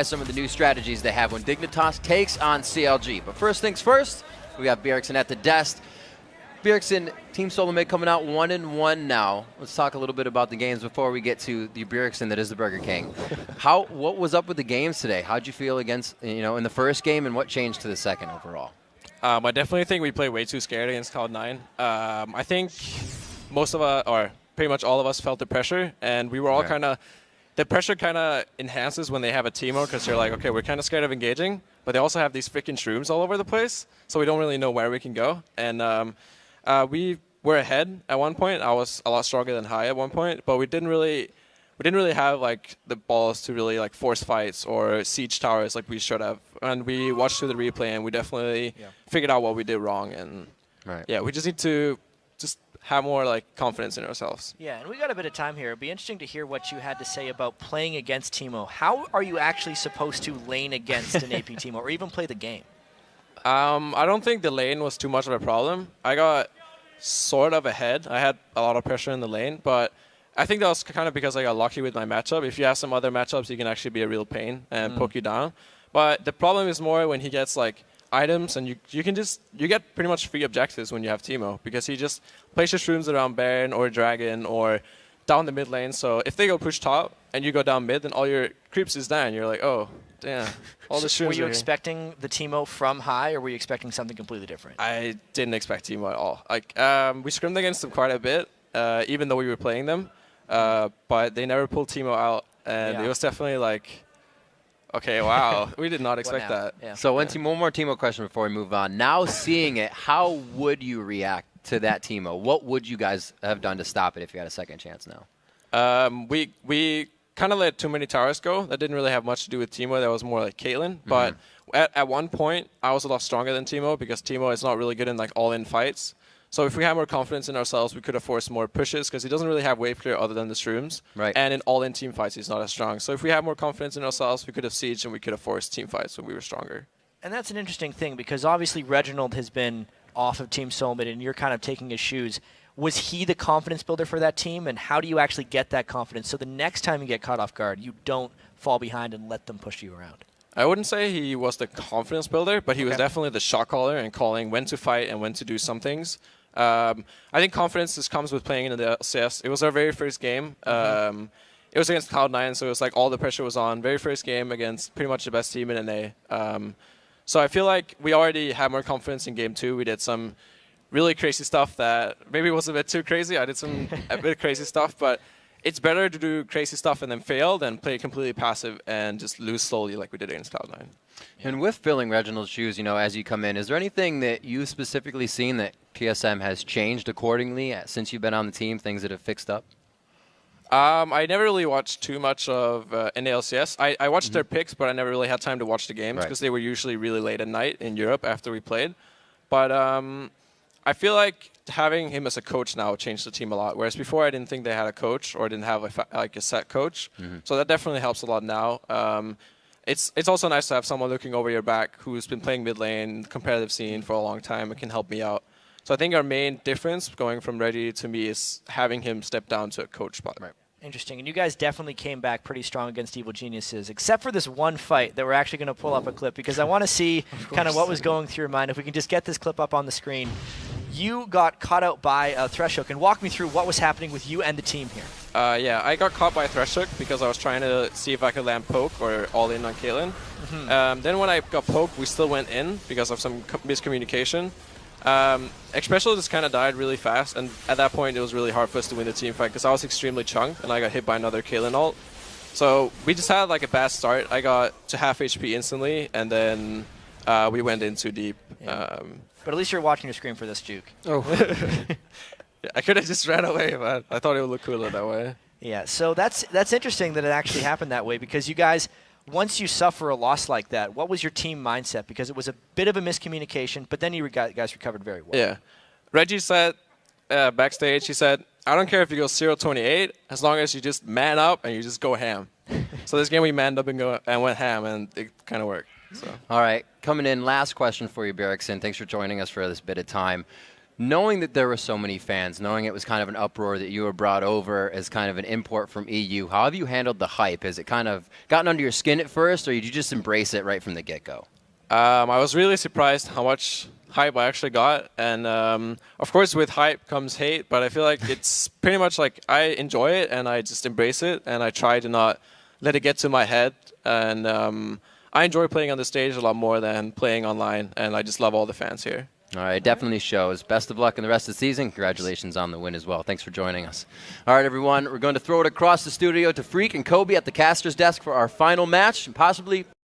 Some of the new strategies they have when Dignitas takes on CLG. But first things first, we got Bjergsen at the desk. Bjergsen, Team Solo Mid coming out 1-1 now. Let's talk a little bit about the games before we get to the Bjergsen that is the Burger King. What was up with the games today? How'd you feel against, in the first game, and what changed to the second overall? I definitely think we played way too scared against Cloud9. I think most of us, or pretty much all of us, felt the pressure, and we were all the pressure kind of enhances when they have a teamo, because they're like, okay, we're kind of scared of engaging, but they also have these freaking shrooms all over the place, so we don't really know where we can go. And we were ahead at one point. I was a lot stronger than Hai at one point, but we didn't really have like the balls to really like force fights or siege towers like we should have. And we watched through the replay, and we definitely figured out what we did wrong. And we just need to have more like confidence in ourselves. Yeah, and we got a bit of time here. It'd be interesting to hear what you had to say about playing against Teemo. How are you actually supposed to lane against an AP Teemo or even play the game? I don't think the lane was too much of a problem. I got sort of ahead. I had a lot of pressure in the lane, but I think that was kind of because I got lucky with my matchup. If you have some other matchups, he can actually be a real pain and poke you down. But the problem is more when he gets like items, and you get pretty much free objectives when you have Teemo, because he just places shrooms around Baron or Dragon or down the mid lane. So if they go push top and you go down mid, then all your creeps is down. You're like, oh, damn, all the shrooms. Were you expecting the Teemo from Hai, or were you expecting something completely different? I didn't expect Teemo at all. Like we scrimmed against them quite a bit, even though we were playing them, but they never pulled Teemo out, and it was definitely like, okay, wow, we did not expect that. Yeah. So one more Teemo question before we move on. Now seeing it, how would you react to that Teemo? What would you guys have done to stop it if you had a second chance now? We kind of let too many towers go. That didn't really have much to do with Teemo. That was more like Caitlyn. But at one point, I was a lot stronger than Teemo, because Teemo is not really good in like all-in fights. So if we had more confidence in ourselves, we could have forced more pushes, because he doesn't really have wave clear other than the shrooms. Right. And in all-in team fights, he's not as strong. So if we had more confidence in ourselves, we could have sieged and we could have forced team fights when we were stronger. And that's an interesting thing, because obviously Reginald has been off of Team Solomid, and you're kind of taking his shoes. Was he the confidence builder for that team, and how do you actually get that confidence so the next time you get caught off guard, you don't fall behind and let them push you around? I wouldn't say he was the confidence builder, but he was definitely the shot caller and calling when to fight and when to do some things. I think confidence just comes with playing in the LCS. It was our very first game. It was against Cloud9, so it was like all the pressure was on. Very first game against pretty much the best team in NA. So I feel like we already had more confidence in game 2. We did some really crazy stuff that maybe was a bit too crazy. I did a bit of crazy stuff, but it's better to do crazy stuff and then fail than play completely passive and just lose slowly like we did against Cloud9. And with filling Reginald's shoes, as you come in, is there anything that you've specifically seen that TSM has changed accordingly since you've been on the team, things that have fixed up? I never really watched too much of NALCS. I watched their picks, but I never really had time to watch the games, because they were usually really late at night in Europe after we played. But I feel like having him as a coach now changed the team a lot, whereas before I didn't think they had a coach or didn't have a set coach. So that definitely helps a lot now. It's also nice to have someone looking over your back who's been playing mid lane, competitive scene for a long time, and can help me out. So I think our main difference going from Reggie to me is having him step down to a coach spot. Right. Interesting. And you guys definitely came back pretty strong against Evil Geniuses, except for this one fight that we're actually going to pull up a clip, because I want to see kind of what was going through your mind. If we can just get this clip up on the screen. You got caught out by a Threshook, and walk me through what was happening with you and the team here. Yeah, I got caught by a Threshook because I was trying to see if I could land poke or all in on Caitlyn. Then when I got poked, we still went in because of some miscommunication. Expressio just kind of died really fast, and at that point it was really hard for us to win the team fight because I was extremely chunked and I got hit by another Caitlyn ult. So we just had like a bad start. I got to half HP instantly, and then we went in too deep. Yeah. But at least you're watching your screen for this juke. Oh. I could have just ran away, but I thought it would look cooler that way. Yeah, so that's interesting that it actually happened that way, because you guys, once you suffer a loss like that, what was your team mindset? Because it was a bit of a miscommunication, but then you guys recovered very well. Yeah. Reggie said backstage, he said, I don't care if you go 0-28, as long as you just man up and you just go ham. So this game we manned up and went ham, and it kind of worked. So. All right, coming in, last question for you, Bjergsen. Thanks for joining us for this bit of time. Knowing that there were so many fans, knowing it was kind of an uproar that you were brought over as kind of an import from EU, how have you handled the hype? Has it kind of gotten under your skin at first, or did you just embrace it right from the get-go? I was really surprised how much hype I actually got. And of course, with hype comes hate, but I feel like it's pretty much like I enjoy it and I just embrace it, and I try to not let it get to my head. And I enjoy playing on the stage a lot more than playing online, and I just love all the fans here. All right, definitely shows. Best of luck in the rest of the season. Congratulations on the win as well. Thanks for joining us. All right, everyone, we're going to throw it across the studio to Freak and Kobe at the caster's desk for our final match, and possibly